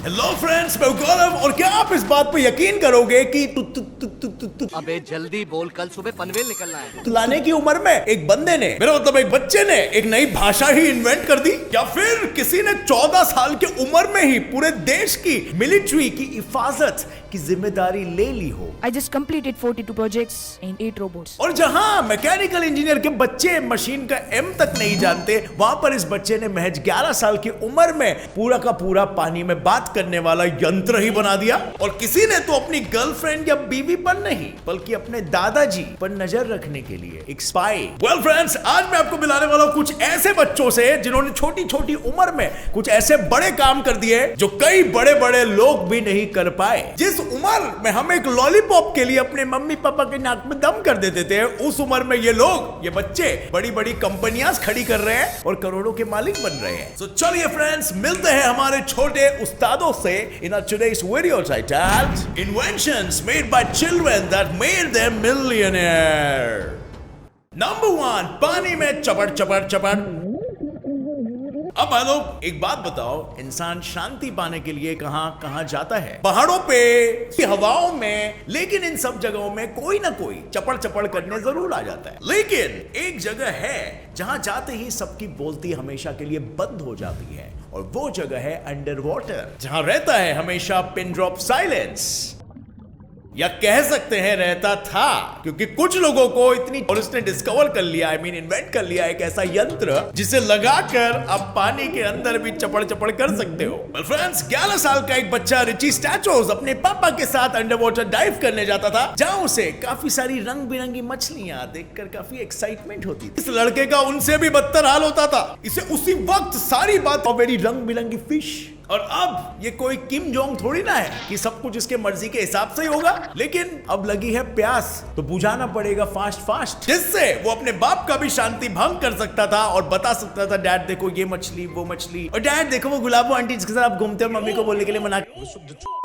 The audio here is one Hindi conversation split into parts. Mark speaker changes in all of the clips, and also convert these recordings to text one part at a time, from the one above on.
Speaker 1: हेलो फ्रेंड्स, मैं गौरव। और क्या आप इस बात पे यकीन करोगे कि
Speaker 2: अबे जल्दी बोल, कल सुबह पनवेल निकलना है।
Speaker 1: तुलाने की उम्र में एक बंदे ने, मेरा मतलब एक बच्चे ने, एक नई भाषा ही इन्वेंट कर दी? या फिर किसी ने 14 साल की उम्र में ही पूरे देश की मिलिट्री की हिफाजत की जिम्मेदारी ले ली हो?
Speaker 3: I just completed 42 projects and 8 robots.
Speaker 1: और जहां मैकेनिकल इंजीनियर के बच्चे मशीन का एम तक नहीं जानते, वहां पर इस बच्चे ने महज 11 साल की उम्र में पूरा का पूरा पानी में बात करने वाला यंत्र ही बना दिया। और किसी ने तो अपनी गर्लफ्रेंड या बीवी पर नहीं, बल्कि अपने दादाजी पर नजर रखने के लिए एक स्पाई। वेल फ्रेंड्स, आज मैं आपको मिलाने वाला हूं कुछ ऐसे बच्चों से जिन्होंने छोटी छोटी उम्र में कुछ ऐसे बड़े काम कर दिए जो कई बड़े बड़े लोग भी नहीं कर पाए। जिस उम्र में हम एक लॉलीपॉप के लिए अपने मम्मी पापा के नाक में दम कर देते थे, उस उम्र में ये लोग, ये बच्चे बड़ी बड़ी कंपनियां खड़ी कर रहे हैं और करोड़ों के मालिक बन रहे हैं। तो चलिए फ्रेंड्स, मिलते हैं हमारे छोटे उस्तादों से in our today's video titled Inventions Made by Children That Made Them Millionaire. Number 1, पानी में चपड़ चपड़ चपड़। अब भाई लोग, एक बात बताओ, इंसान शांति पाने के लिए कहां कहां जाता है? पहाड़ों पे, हवाओं में, लेकिन इन सब जगहों में कोई ना कोई चपड़ चपड़ करने जरूर आ जाता है। लेकिन एक जगह है जहां जाते ही सबकी बोलती हमेशा के लिए बंद हो जाती है, और वो जगह है अंडर वाटर, जहां रहता है हमेशा पिन ड्रॉप साइलेंस। या कह सकते हैं रहता था, क्योंकि कुछ लोगों को इतनी, और उसने डिस्कवर कर लिया, इन्वेंट कर लिया एक ऐसा यंत्र जिसे लगाकर आप पानी के अंदर भी चपड़ चपड़ कर सकते हो। well फ्रेंड्स, 11 साल का एक बच्चा रिची स्टैचोस अपने पापा के साथ अंडर वाटर डाइव करने जाता था, जहां उसे काफी सारी रंग बिरंगी मछलियां देखकर काफी एक्साइटमेंट होती थी। इस लड़के का उनसे भी बदतर हाल होता था। इसे उसी वक्त सारी बात, मेरी रंग बिरंगी फिश। और अब ये कोई किम जोंग थोड़ी ना है कि सब कुछ इसके मर्जी के हिसाब से ही होगा। लेकिन अब लगी है प्यास, तो बुझाना पड़ेगा फास्ट फास्ट, जिससे वो अपने बाप का भी शांति भंग कर सकता था और बता सकता था, डैड देखो ये मछली, वो मछली, और डैड देखो वो गुलाबो आंटी जिसके साथ आप घूमते हो, मम्मी को बोलने के लिए मना।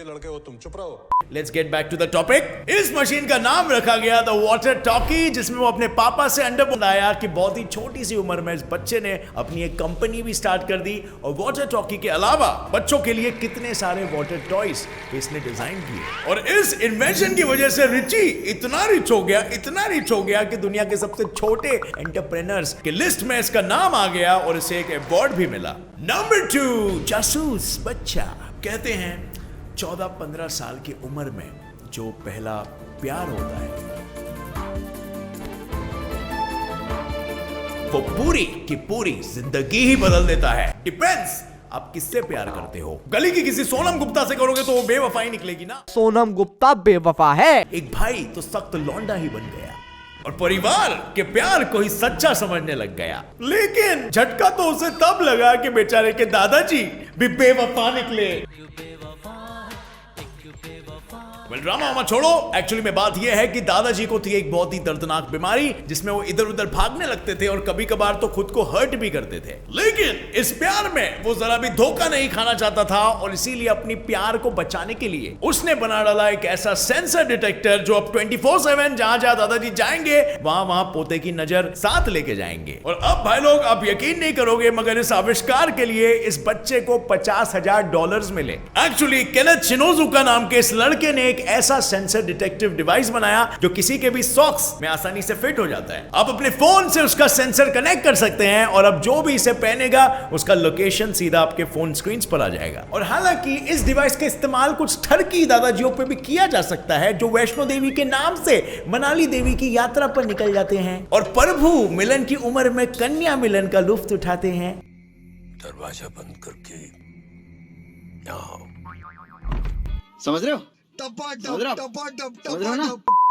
Speaker 4: लड़के हो तुम, चुप रहो।
Speaker 1: Let's get back to the topic. इस मशीन का नाम रखा गया द वाटर टॉकी, जिसमें वो अपने पापा से अंडर बनाया कि बहुत ही छोटी सी उम्र में इस बच्चे ने अपनी एक कंपनी भी स्टार्ट कर दी। और वाटर टॉकी के अलावा बच्चों के लिए कितने सारे वाटर टॉयज इसने डिजाइन किए। और इस इन्वेंशन की वजह से रिची इतना रिच हो गया कि दुनिया के सबसे छोटे एंटरप्रेन्योर्स की लिस्ट में इसका नाम आ गया और इसे एक अवार्ड भी मिला। नंबर 2, जासूस बच्चा। कहते हैं 14-15 साल की उम्र में जो पहला प्यार होता है, वो पूरी की पूरी जिंदगी ही बदल देता है। डिपेंड्स आप किससे प्यार करते हो। गली की किसी सोनम गुप्ता से करोगे तो वो बेवफाई निकलेगी ना।
Speaker 2: सोनम गुप्ता बेवफा है।
Speaker 1: एक भाई तो सख्त लौंडा ही बन गया और परिवार के प्यार को ही सच्चा समझने लग गया। लेकिन झटका तो उसे तब लगा कि बेचारे के दादाजी भी बेवफा निकले। ड्रामा छोड़ो, एक्चुअली में बात यह है कि दादाजी को थी एक बहुत ही दर्दनाक बीमारी, जिसमें वो इधर उधर भागने लगते थे और कभी कभार तो खुद को हर्ट भी करते थे। लेकिन इस प्यार में वो जरा भी धोखा नहीं खाना चाहता था, और इसीलिए अपनी प्यार को बचाने के लिए उसने बना डाला एक ऐसा सेंसर डिटेक्टर जो अब 24/7 जहां जहां दादाजी जाएंगे वहां वहां पोते की नजर साथ लेके जाएंगे। और अब भाई लोग, आप यकीन नहीं करोगे, मगर इस आविष्कार के लिए इस बच्चे को $50,000 मिले। एक्चुअली केनेथ शिनोजुका नाम के इस लड़के ने एक ऐसा सेंसर डिटेक्टिव डिवाइस बनाया जो किसी के भी सॉक्स में आसानी से फिट हो जाता है। आप अपने फोन से उसका सेंसर कनेक्ट कर सकते हैं और अब जो भी इसे पहनेगा उसका लोकेशन सीधा आपके फोन स्क्रीन पर आ जाएगा। और हालांकि इस डिवाइस का इस्तेमाल कुछ ठरकी दादाजियों पे भी किया जा सकता है, जो वैष्णो देवी के नाम से मनाली देवी की यात्रा पर निकल जाते हैं और प्रभु मिलन की उम्र में कन्या मिलन का लुत्फ उठाते हैं।
Speaker 4: दरवाजा बंद करके
Speaker 5: समझ रहे हो?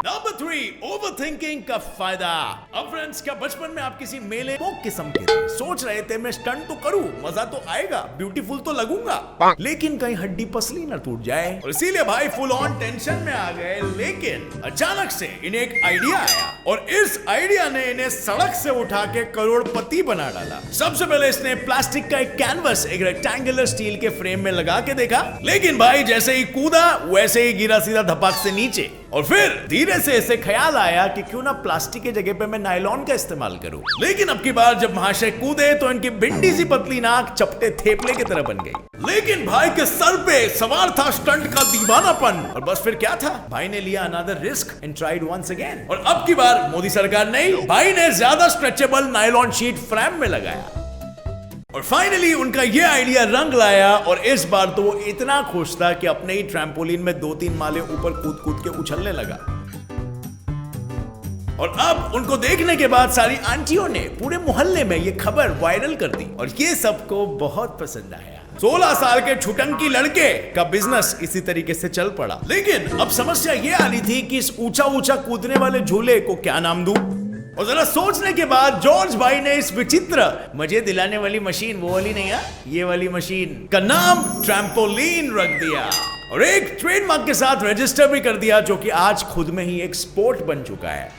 Speaker 1: नंबर 3, ओवरथिंकिंग का फायदा। अब फ्रेंड्स, क्या बचपन में आप किसी मेले को किस्म के थे, सोच रहे थे मैं स्टंट तो करूं, मजा तो आएगा, ब्यूटीफुल तो लगूंगा, लेकिन कहीं हड्डी पसली ना टूट जाए, और इसीलिए भाई फुल ऑन टेंशन में आ गए। लेकिन अचानक से इन्हें एक आइडिया आया, और इस आइडिया ने इन्हें सड़क से उठा के करोड़पति बना डाला। सबसे पहले इसने प्लास्टिक का एक कैनवस एक रेक्टेंगुलर स्टील के फ्रेम में लगा के देखा, लेकिन भाई जैसे ही कूदा वैसे ही गिरा सीधा धपाक से नीचे, और फिर धीरे से इसे ख्याल आया कि क्यों ना प्लास्टिक की जगह पे मैं नायलॉन का इस्तेमाल करूं। लेकिन अब की बार जब महाशय कूदे तो इनकी भिंडी सी पतली नाक चपटे थेपले की तरह बन गई। लेकिन भाई के सर पे सवार था स्टंट का दीवानापन, और बस फिर क्या था, भाई ने लिया another risk and tried once again. और अब की बार मोदी सरकार नहीं, भाई ने ज्यादा स्ट्रेचेबल नायलॉन शीट फ्रेम में लगाया। और फाइनली उनका ये आइडिया रंग लाया, और इस बार तो वो इतना खुश था कि अपने ही ट्रैम्पोलिन में 2-3 माले ऊपर कूद कूद के उछलने लगा। और अब उनको देखने के बाद सारी आंटियों ने पूरे मोहल्ले में ये खबर वायरल कर दी, और ये सबको बहुत पसंद आया। 16 साल के छुटंकी लड़के का बिजनेस इसी तरीके से चल पड़ा। लेकिन अब समस्या ये आ रही थी कि इस ऊंचा ऊंचा कूदने वाले झूले को क्या नाम दूं? और जरा सोचने के बाद जॉर्ज भाई ने इस विचित्र मजे दिलाने वाली मशीन, वो वाली नहीं है, ये वाली मशीन का नाम ट्रैम्पोलिन रख दिया, और एक ट्रेडमार्क के साथ रजिस्टर भी कर दिया, जो कि आज खुद में ही एक स्पोर्ट बन चुका है।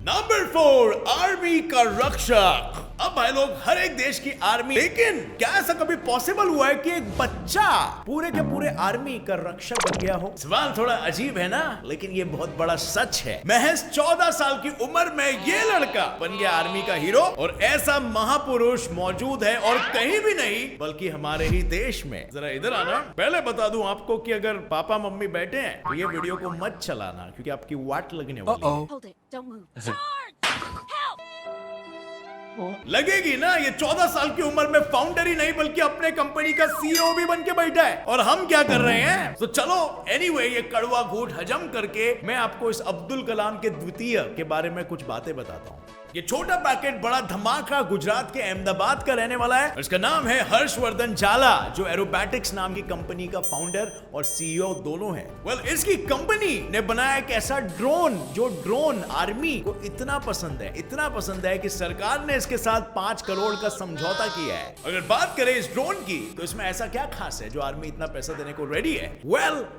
Speaker 1: नंबर 4, आर्मी का रक्षक। अब भाई लोग, हर एक देश की आर्मी, लेकिन क्या ऐसा कभी पॉसिबल हुआ है कि एक बच्चा पूरे के पूरे आर्मी का रक्षक बन गया हो? सवाल थोड़ा अजीब है ना, लेकिन ये बहुत बड़ा सच है। महज 14 साल की उम्र में ये लड़का बन गया आर्मी का हीरो, और ऐसा महापुरुष मौजूद है और कहीं भी नहीं बल्कि हमारे ही देश में। जरा इधर आना। पहले बता दूं आपको कि अगर पापा मम्मी बैठे हैं तो ये वीडियो को मत चलाना, क्योंकि आपकी वाट लगने वाली है।
Speaker 6: Hold it. Don't move.
Speaker 1: लगेगी ना, ये 14 साल की उम्र में फाउंडर ही नहीं बल्कि अपने कंपनी का सीईओ भी बन के बैठा है, और हम क्या कर रहे हैं? तो चलो एनीवे, ये कड़वा घूंट हजम करके मैं आपको इस अब्दुल कलाम के द्वितीय के बारे में कुछ बातें बताता हूँ। ये छोटा पैकेट बड़ा धमाका गुजरात के अहमदाबाद का रहने वाला है। इसका नाम है हर्षवर्धन जाला, जो एरोबैटिक्स नाम की कंपनी का फाउंडर और सीईओ दोनों है। इसकी कंपनी ने बनाया एक ऐसा ड्रोन, जो ड्रोन आर्मी को इतना पसंद है कि सरकार ने इसके साथ 5 करोड़ का समझौता किया है। अगर बात करें इस ड्रोन की, तो इसमें ऐसा क्या खास है जो आर्मी इतना पैसा देने को रेडी है?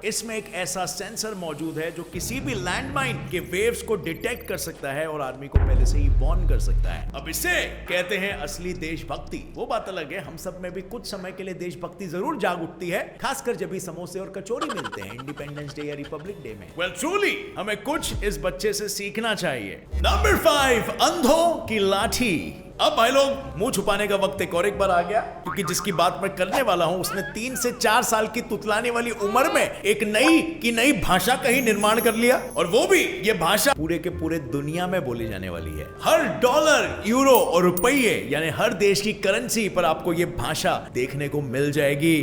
Speaker 1: इसमें एक ऐसा सेंसर मौजूद है जो किसी भी लैंडमाइन के वेव्स को डिटेक्ट कर सकता है और आर्मी को पहले से ही वार्न कर सकता है। अब इसे कहते हैं असली देशभक्ति। वो बात अलग है, हम सब में भी कुछ समय के लिए देशभक्ति जरूर जाग उठती है, खासकर जब भी समोसे और कचौरी मिलते हैं इंडिपेंडेंस डे या रिपब्लिक डे में। ट्रूली हमें कुछ इस बच्चे से सीखना चाहिए। नंबर 5, अंधों की लाठी। अब भाई लोग, मुंह छुपाने का वक्त एक बार आ गया, क्योंकि जिसकी बात मैं करने वाला हूं उसने 3 से 4 साल की तुतलाने वाली उम्र में एक नई भाषा का ही निर्माण कर लिया, और वो भी ये भाषा पूरे के पूरे दुनिया में बोली जाने वाली है। हर डॉलर, यूरो और रुपये, यानी हर देश की करेंसी पर आपको ये भाषा देखने को मिल जाएगी।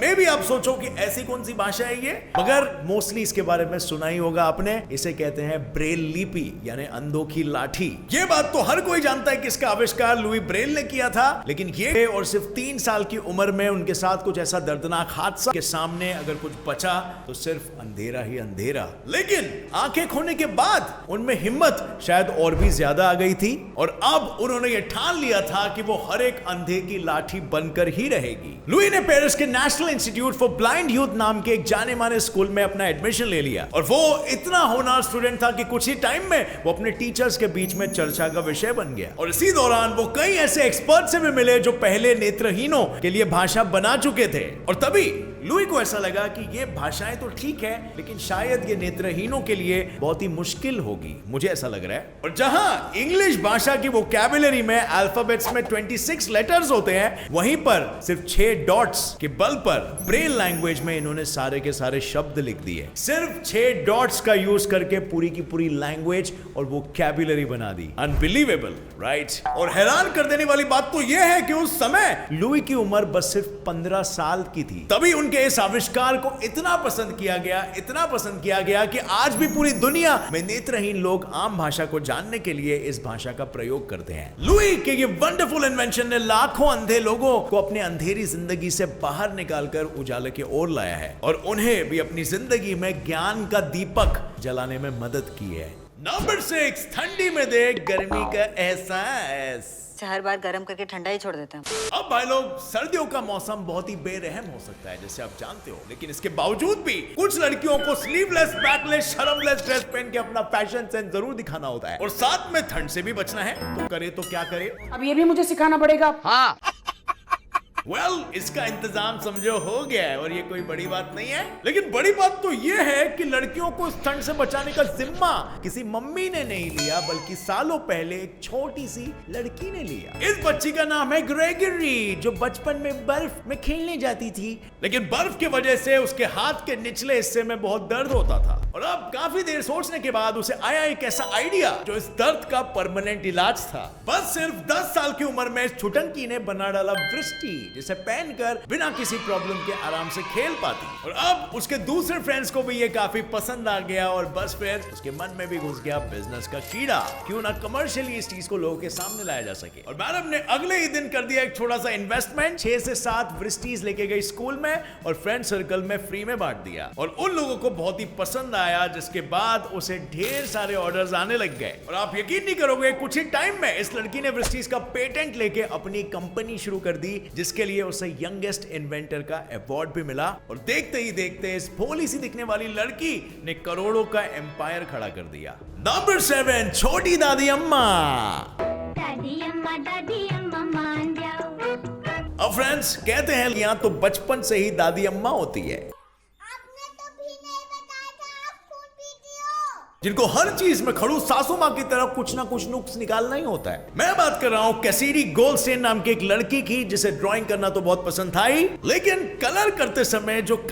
Speaker 1: मे बी आप सोचो कि ऐसी कौन सी भाषा है ये, मगर मोस्टली इसके बारे में सुना ही होगा आपने। इसे कहते हैं ब्रेल लिपि, यानी अंधों की लाठी। ये बात तो हर कोई जानता है कि इसका आविष्कार लुई ब्रेल ने किया था, लेकिन ये और सिर्फ 3 साल की उम्र में उनके साथ कुछ ऐसा दर्दनाक हादसा के सामने अगर कुछ बचा तो सिर्फ अंधेरा ही अंधेरा। लेकिन आंखें खोने के बाद उनमें हिम्मत शायद और भी ज्यादा आ गई थी, और अब उन्होंने ये ठान लिया था कि वो हर एक अंधे की लाठी बनकर ही रहेगी। लुई ने पेरिस के national institute for blind youth नाम के एक जाने माने स्कूल में अपना एडमिशन ले लिया, और वो इतना होनहार स्टूडेंट था कि कुछ ही टाइम में वो अपने टीचर्स के बीच में चर्चा का विषय बन गया। और इसी दौरान वो कई ऐसे एक्सपर्ट से भी मिले जो पहले नेत्रहीनों के लिए भाषा बना चुके थे, और तभी लुई को ऐसा लगा कि ये भाषाएं तो ठीक है, लेकिन शायद ये नेत्रहीनों के लिए बहुत ही मुश्किल होगी, मुझे ऐसा लग रहा है। और जहां इंग्लिश भाषा की वोकैबुलरी में अल्फाबेट्स में 26 लेटर्स होते हैं, वहीं पर सिर्फ 6 डॉट्स के बल पर ब्रेल लैंग्वेज में इन्होंने सारे के सारे शब्द लिख दिए। सिर्फ 6 डॉट्स का यूज करके पूरी की पूरी लैंग्वेज और वोकैबुलरी बना दी। Unbelievable, right? और हैरान कर देने वाली बात तो यह है कि उस समय लुई की उम्र बस सिर्फ 15 साल की थी। तभी उनके इस आविष्कार को इतना पसंद किया गया कि आज भी पूरी दुनिया में नेत्रहीन लोग आम भाषा को जानने के लिए इस भाषा का प्रयोग करते हैं। लुई के ये वंडरफुल इन्वेंशन ने लाखों अंधे लोगों को अपने अंधेरी जिंदगी से बाहर निकालकर उजाले की ओर लाया है, और उन्हें भी अपनी जिंदगी में ज्ञान का दीपक जलाने में मदद की है। नंबर 6, ठंडी में दे गर्मी का एहसास।
Speaker 6: हर बार गर्म करके ठंडा ही छोड़ देते हैं।
Speaker 1: अब भाई लोग, सर्दियों का मौसम बहुत ही बेरहम हो सकता है, जैसे आप जानते हो, लेकिन इसके बावजूद भी कुछ लड़कियों को स्लीवलेस, बैकलेस, शर्मलेस ड्रेस पहन के अपना फैशन सेंस जरूर दिखाना होता है, और साथ में ठंड से भी बचना है। तो करे तो क्या करे?
Speaker 7: अब ये भी मुझे सिखाना पड़ेगा।
Speaker 2: हाँ।
Speaker 1: वेल, इसका इंतजाम समझो हो गया है और ये कोई बड़ी बात नहीं है। लेकिन बड़ी बात तो ये है कि लड़कियों को इस ठंड से बचाने का जिम्मा किसी मम्मी ने नहीं लिया, बल्कि सालों पहले एक छोटी सी लड़की ने लिया। इस बच्ची का नाम है ग्रेगरी, जो बचपन में बर्फ में खेलने जाती थी, लेकिन बर्फ की वजह से उसके हाथ के निचले हिस्से में बहुत दर्द होता था। और अब काफी देर सोचने के बाद उसे आया एक ऐसा आइडिया जो इस दर्द का परमानेंट इलाज था। बस सिर्फ 10 साल की उम्र में छुटंकी ने बना डाला वृष्टि, जिसे पहनकर बिना किसी प्रॉब्लम के आराम से खेल पाती। और अब उसके दूसरे फ्रेंड्स को भी ये काफी पसंद आ गया और बस फिर उसके मन में भी घुस गया बिजनेस का कीड़ा, क्यों ना कमर्शियली इस चीज को लोगों के सामने लाया जा सके। और मैडम ने अगले ही दिन कर दिया एक छोटा सा इन्वेस्टमेंट, 6 से 7 वृष्टिज लेके गई स्कूल में और फ्रेंड सर्कल में फ्री में बांट दिया। और उन लोगों को बहुत ही पसंद आया, जिसके बाद उसे ढेर सारे ऑर्डर्स आने लग गए। और आप यकीन नहीं करोगे, कुछ ही टाइम में इस लड़की ने वृष्टिज का पेटेंट लेके अपनी कंपनी शुरू कर दी, जिसके लिए उसे यंगेस्ट इन्वेंटर का अवार्ड भी मिला। और देखते ही देखते इस भोली सी दिखने वाली लड़की ने करोड़ों का एम्पायर खड़ा कर दिया। नंबर 7, छोटी दादी अम्मा।
Speaker 7: दादी अम्मा मान जाओ।
Speaker 1: अब फ्रेंड्स, कहते हैं यहाँ तो बचपन से ही दादी अम्मा होती है,
Speaker 7: आपने तो भी नहीं बताया था आप खून पीती हो।
Speaker 1: जिनको हर चीज में खड़ूस सासू माँ की तरह कुछ ना कुछ नुक्स निकालना ही होता है। मैं बात कर रहा हूँ कैसिडी गोल्डस्टेन नाम की एक लड़की की, जिसे ड्राइंग करना तो बहुत पसंद था ही, लेकिन कलर करते समय जो